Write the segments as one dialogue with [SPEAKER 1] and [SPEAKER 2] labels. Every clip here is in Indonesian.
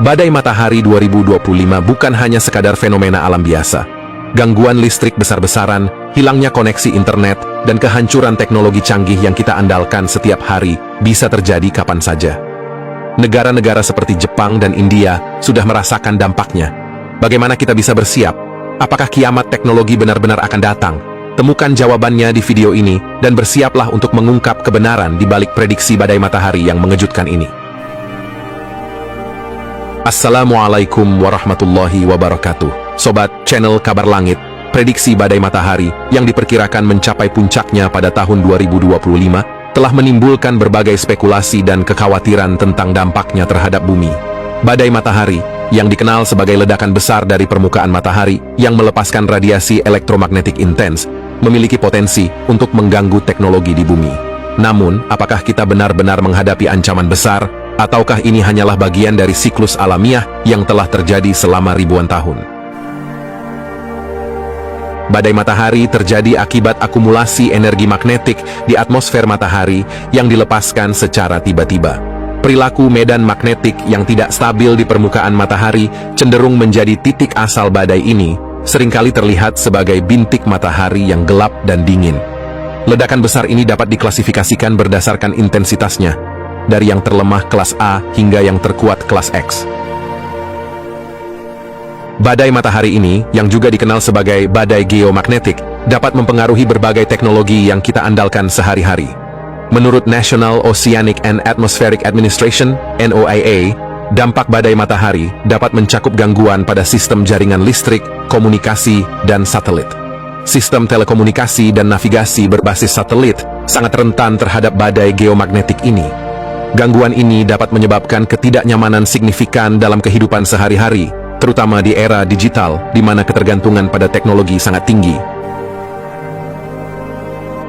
[SPEAKER 1] Badai matahari 2025 bukan hanya sekadar fenomena alam biasa. Gangguan listrik besar-besaran, hilangnya koneksi internet, dan kehancuran teknologi canggih yang kita andalkan setiap hari bisa terjadi kapan saja. Negara-negara seperti Jepang dan India sudah merasakan dampaknya. Bagaimana kita bisa bersiap? Apakah kiamat teknologi benar-benar akan datang? Temukan jawabannya di video ini dan bersiaplah untuk mengungkap kebenaran di balik prediksi badai matahari yang mengejutkan ini. Assalamualaikum warahmatullahi wabarakatuh. Sobat channel Kabar Langit, prediksi badai matahari yang diperkirakan mencapai puncaknya pada tahun 2025 telah menimbulkan berbagai spekulasi dan kekhawatiran tentang dampaknya terhadap bumi. Badai matahari, yang dikenal sebagai ledakan besar dari permukaan matahari yang melepaskan radiasi elektromagnetik intens, memiliki potensi untuk mengganggu teknologi di bumi. Namun, apakah kita benar-benar menghadapi ancaman besar, ataukah ini hanyalah bagian dari siklus alamiah yang telah terjadi selama ribuan tahun? Badai matahari terjadi akibat akumulasi energi magnetik di atmosfer matahari yang dilepaskan secara tiba-tiba. Perilaku medan magnetik yang tidak stabil di permukaan matahari cenderung menjadi titik asal badai ini, seringkali terlihat sebagai bintik matahari yang gelap dan dingin. Ledakan besar ini dapat diklasifikasikan berdasarkan intensitasnya, dari yang terlemah kelas A hingga yang terkuat kelas X. Badai matahari ini, yang juga dikenal sebagai badai geomagnetik, dapat mempengaruhi berbagai teknologi yang kita andalkan sehari-hari. Menurut National Oceanic and Atmospheric Administration, NOAA, dampak badai matahari dapat mencakup gangguan pada sistem jaringan listrik, komunikasi, dan satelit. Sistem telekomunikasi dan navigasi berbasis satelit sangat rentan terhadap badai geomagnetik ini. Gangguan ini dapat menyebabkan ketidaknyamanan signifikan dalam kehidupan sehari-hari, terutama di era digital, di mana ketergantungan pada teknologi sangat tinggi.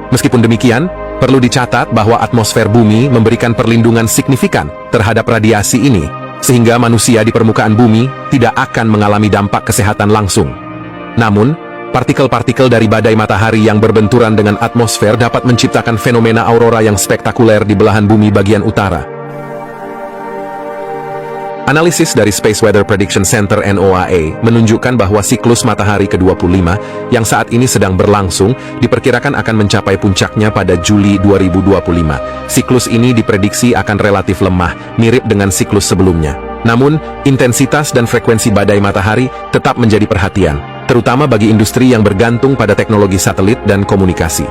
[SPEAKER 1] Meskipun demikian, perlu dicatat bahwa atmosfer bumi memberikan perlindungan signifikan terhadap radiasi ini, sehingga manusia di permukaan bumi tidak akan mengalami dampak kesehatan langsung. Namun, partikel-partikel dari badai matahari yang berbenturan dengan atmosfer dapat menciptakan fenomena aurora yang spektakuler di belahan bumi bagian utara. Analisis dari Space Weather Prediction Center NOAA menunjukkan bahwa siklus matahari ke-25 yang saat ini sedang berlangsung diperkirakan akan mencapai puncaknya pada Juli 2025. Siklus ini diprediksi akan relatif lemah, mirip dengan siklus sebelumnya. Namun, intensitas dan frekuensi badai matahari tetap menjadi perhatian, terutama bagi industri yang bergantung pada teknologi satelit dan komunikasi.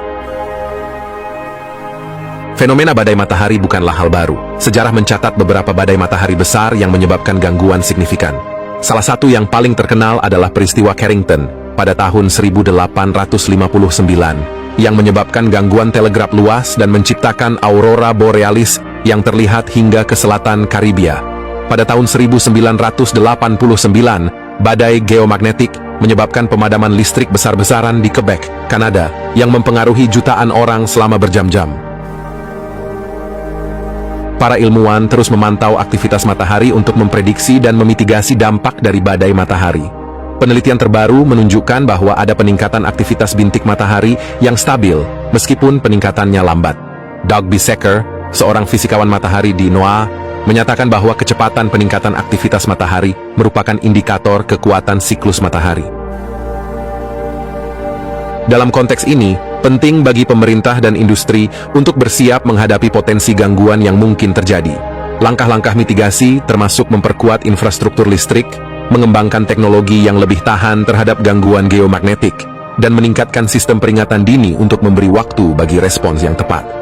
[SPEAKER 1] Fenomena badai matahari bukanlah hal baru. Sejarah mencatat beberapa badai matahari besar yang menyebabkan gangguan signifikan. Salah satu yang paling terkenal adalah peristiwa Carrington pada tahun 1859, yang menyebabkan gangguan telegraf luas dan menciptakan aurora borealis yang terlihat hingga ke selatan Karibia. Pada tahun 1989, badai geomagnetik menyebabkan pemadaman listrik besar-besaran di Quebec, Kanada, yang mempengaruhi jutaan orang selama berjam-jam. Para ilmuwan terus memantau aktivitas matahari untuk memprediksi dan memitigasi dampak dari badai matahari. Penelitian terbaru menunjukkan bahwa ada peningkatan aktivitas bintik matahari yang stabil, meskipun peningkatannya lambat. Doug B. Secker, seorang fisikawan matahari di NOAA, menyatakan bahwa kecepatan peningkatan aktivitas matahari merupakan indikator kekuatan siklus matahari. Dalam konteks ini, penting bagi pemerintah dan industri untuk bersiap menghadapi potensi gangguan yang mungkin terjadi. Langkah-langkah mitigasi termasuk memperkuat infrastruktur listrik, mengembangkan teknologi yang lebih tahan terhadap gangguan geomagnetik, dan meningkatkan sistem peringatan dini untuk memberi waktu bagi respons yang tepat.